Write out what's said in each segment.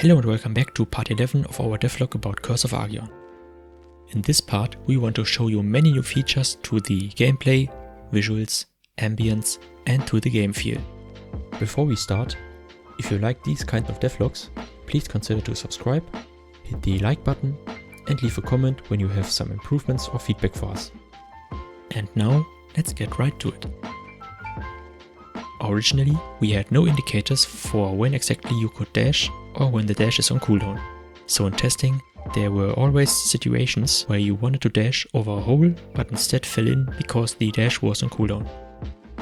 Hello and welcome back to part 11 of our devlog about Curse of Argion. In this part we want to show you many new features to the gameplay, visuals, ambience and to the game feel. Before we start, if you like these kind of devlogs, please consider to subscribe, hit the like button and leave a comment when you have some improvements or feedback for us. And now let's get right to it. Originally, we had no indicators for when exactly you could dash or when the dash is on cooldown. So in testing, there were always situations where you wanted to dash over a hole but instead fell in because the dash was on cooldown.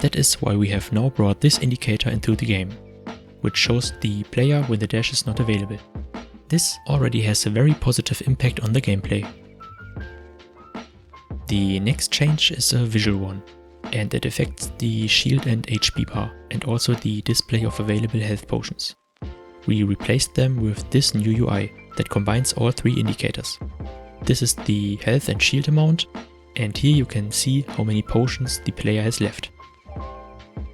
That is why we have now brought this indicator into the game, which shows the player when the dash is not available. This already has a very positive impact on the gameplay. The next change is a visual one, and it affects the shield and HP bar, and also the display of available health potions. We replaced them with this new UI that combines all three indicators. This is the health and shield amount, and here you can see how many potions the player has left.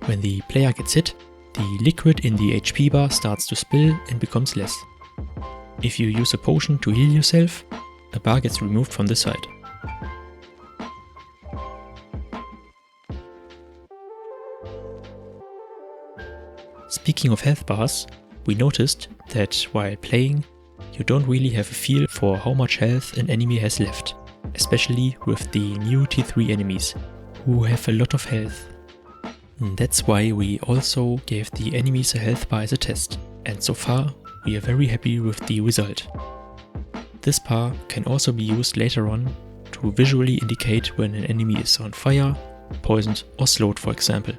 When the player gets hit, the liquid in the HP bar starts to spill and becomes less. If you use a potion to heal yourself, a bar gets removed from the side. Speaking of health bars, we noticed that while playing, you don't really have a feel for how much health an enemy has left, especially with the new T3 enemies, who have a lot of health. And that's why we also gave the enemies a health bar as a test, and so far we are very happy with the result. This bar can also be used later on to visually indicate when an enemy is on fire, poisoned or slowed, for example.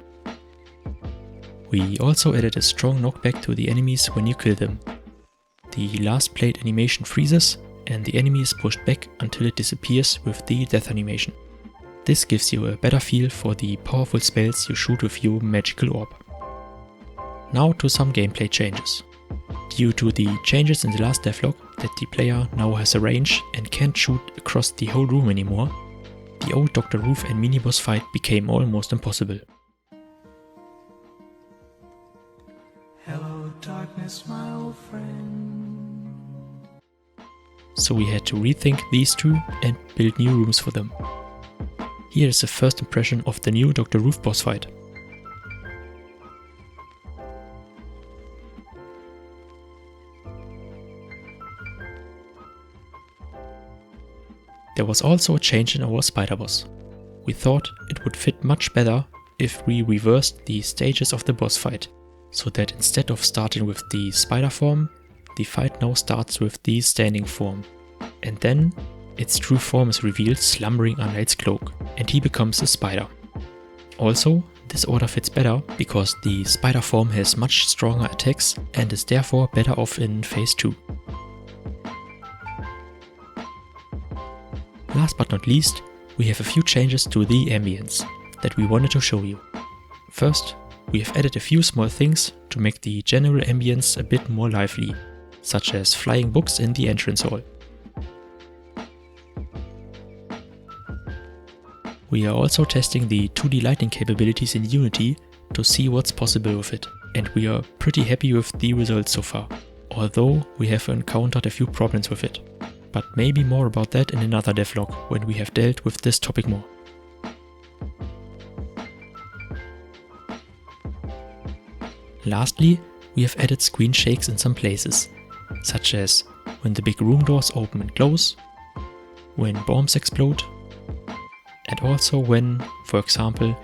We also added a strong knockback to the enemies when you kill them. The last played animation freezes and the enemy is pushed back until it disappears with the death animation. This gives you a better feel for the powerful spells you shoot with your magical orb. Now to some gameplay changes. Due to the changes in the last devlog that the player now has a range and can't shoot across the whole room anymore, the old Dr. Roof and mini-boss fight became almost impossible. Hello, darkness, my old friend. So we had to rethink these two and build new rooms for them. Here is the first impression of the new Dr. Roof boss fight. There was also a change in our Spiderboss. We thought it would fit much better if we reversed the stages of the boss fight, so that instead of starting with the spider form, the fight now starts with the standing form. And then its true form is revealed slumbering under its cloak, and he becomes a spider. Also, this order fits better because the spider form has much stronger attacks and is therefore better off in phase 2. Last but not least, we have a few changes to the ambience that we wanted to show you. First, we have added a few small things to make the general ambience a bit more lively, such as flying books in the entrance hall. We are also testing the 2D lighting capabilities in Unity to see what's possible with it, and we are pretty happy with the results so far, although we have encountered a few problems with it. But maybe more about that in another devlog when we have dealt with this topic more. Lastly, we have added screenshakes in some places, such as when the big room doors open and close, when bombs explode, and also when, for example,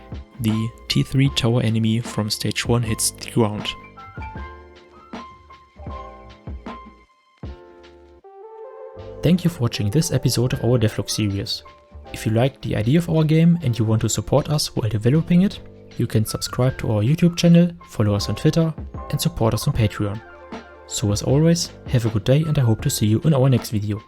the T3 tower enemy from stage 1 hits the ground. Thank you for watching this episode of our devlog series. If you like the idea of our game and you want to support us while developing it, you can subscribe to our YouTube channel, follow us on Twitter and support us on Patreon. So as always, have a good day and I hope to see you in our next video.